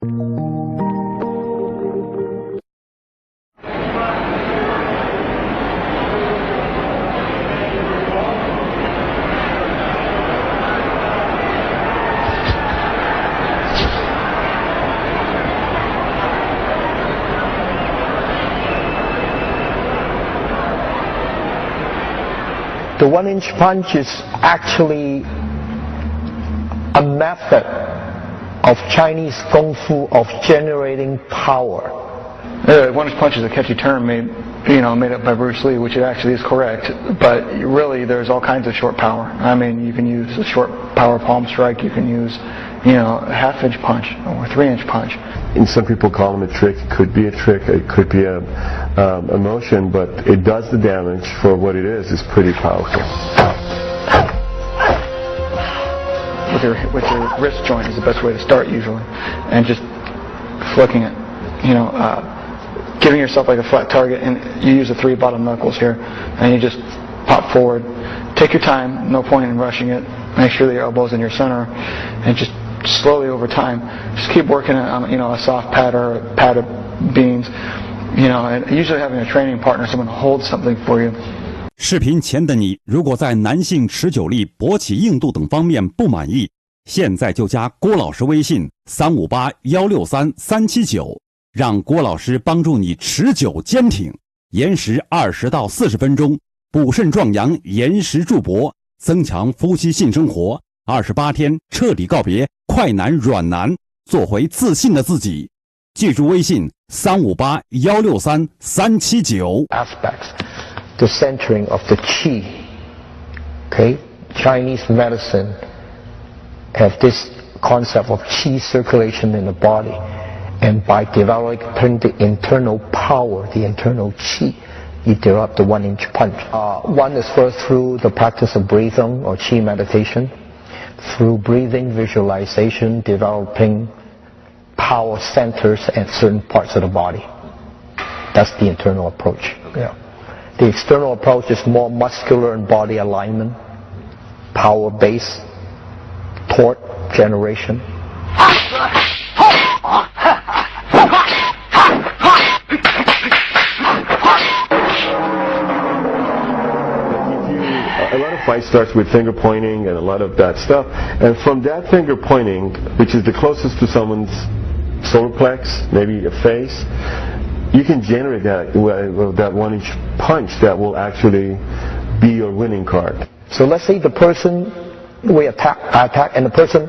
The 1-inch punch is actually a method of Chinese Kung Fu of generating power. 1-inch punch is a catchy term made up by Bruce Lee, which it actually is correct, but really there's all kinds of short power. I mean, you can use a short power palm strike, you can use, a half-inch punch or a 3-inch punch. And some people call them a trick. It could be a trick, it could be a motion, but it does the damage for what it is. It's pretty powerful. With your wrist joint is the best way to start usually, and just flicking it, giving yourself like a flat target, and you use the 3 bottom knuckles here, and you just pop forward. Take your time, no point in rushing it. Make sure that your elbow's in your center, and just slowly over time, just keep working on a soft pad or a pad of beans, and usually having a training partner, someone hold something for you. 视频前的你，如果在男性持久力、勃起硬度等方面不满意，现在就加郭老师微信358-163-379，让郭老师帮助你持久坚挺，延时20到40分钟，补肾壮阳，延时助勃，增强夫妻性生活，28天彻底告别快男软男，做回自信的自己。记住微信358-163-379。The centering of the qi. Okay, Chinese medicine have this concept of qi circulation in the body, and by developing the internal power, the internal qi, you develop the 1-inch punch. One is first through the practice of breathing or qi meditation, through breathing visualization, developing power centers at certain parts of the body. That's the internal approach. Yeah. The external approach is more muscular and body alignment, power base, torque generation. A lot of fight starts with finger pointing and a lot of that stuff, and from that finger pointing, which is the closest to someone's solar plex, maybe a face, you can generate that 1-inch punch that will actually be your winning card. So let's say the person, we attack, and the person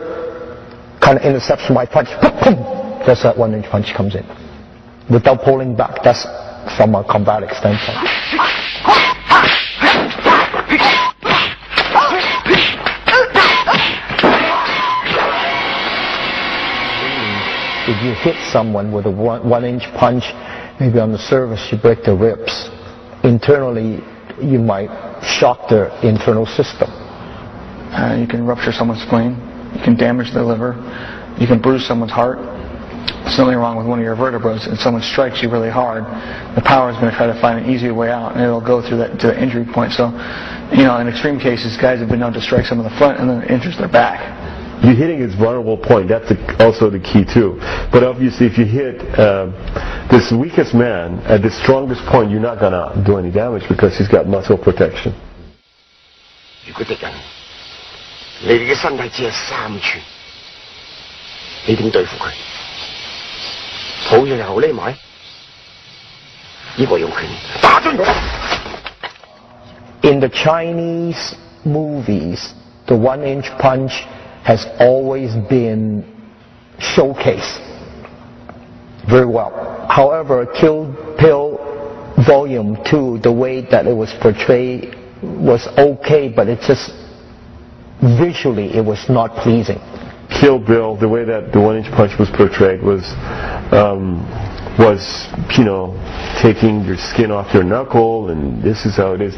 kind of intercepts my punch. That's that 1-inch punch comes in. Without pulling back, that's from a combatic standpoint. If you hit someone with a 1-inch punch, maybe on the surface you break the ribs. Internally, you might shock their internal system. You can rupture someone's spleen. You can damage their liver. You can bruise someone's heart. Something wrong with one of your vertebrae, and someone strikes you really hard, the power is going to try to find an easier way out, and it'll go through that to the injury point. So, in extreme cases, guys have been known to strike someone in the front and then it injures their back. You're hitting his vulnerable point. That's also the key too. But obviously, if you hit this weakest man at the strongest point, you're not gonna do any damage because he's got muscle protection. 如果敵人離你嘅身體只係3寸，你點對付佢？抱住後匿埋，呢個用拳打進佢。In the Chinese movies, the 1-inch punch has always been showcased very well. However, Kill Bill Volume 2, the way that it was portrayed was okay, but it just visually it was not pleasing. Kill Bill, the way that the 1-inch punch was portrayed was taking your skin off your knuckle, and this is how it is.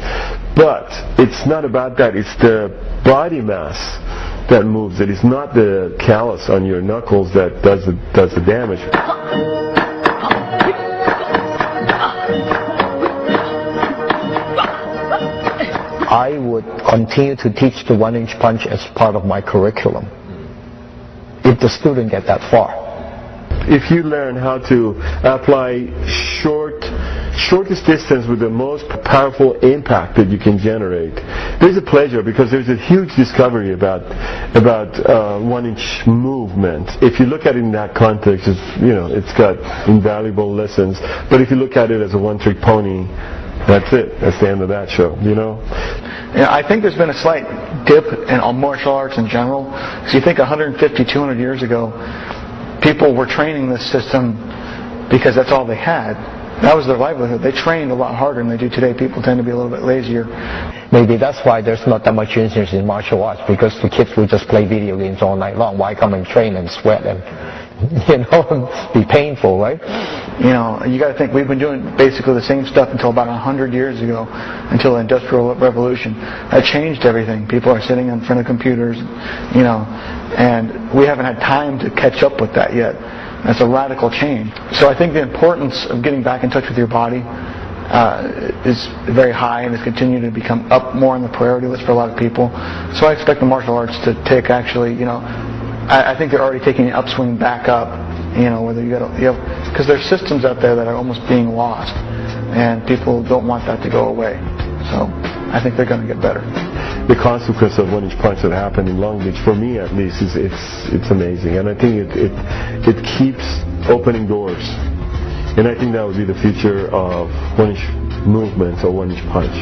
But it's not about that. It's the body mass that moves it. It's not the callus on your knuckles that does the damage. I would continue to teach the 1-inch punch as part of my curriculum, if the student get that far. if you learn how to apply shortest distance with the most powerful impact that you can generate, there's a pleasure, because there's a huge discovery about 1-inch movement. If you look at it in that context, it's got invaluable lessons. But if you look at it as a one-trick pony, that's it. That's the end of that show, Yeah, I think there's been a slight dip in martial arts in general. So you think 150, 200 years ago, people were training this system because that's all they had. That was their livelihood. They trained a lot harder than they do today. People tend to be a little bit lazier. Maybe that's why there's not that much interest in martial arts, because the kids will just play video games all night long. Why come and train and sweat and be painful, right? You got to think, we've been doing basically the same stuff until about 100 years ago, until the Industrial Revolution. That changed everything. People are sitting in front of computers, and we haven't had time to catch up with that yet. That's a radical change. So I think the importance of getting back in touch with your body is very high, and has continued to become up more on the priority list for a lot of people. So I expect the martial arts to take I think they're already taking an upswing back up, whether because there's systems out there that are almost being lost, and people don't want that to go away. So I think they're going to get better. The consequence of 1-inch punch that happened in Long Beach, for me at least, it's amazing, and I think it keeps opening doors, and I think that would be the future of 1-inch movements or 1-inch punch.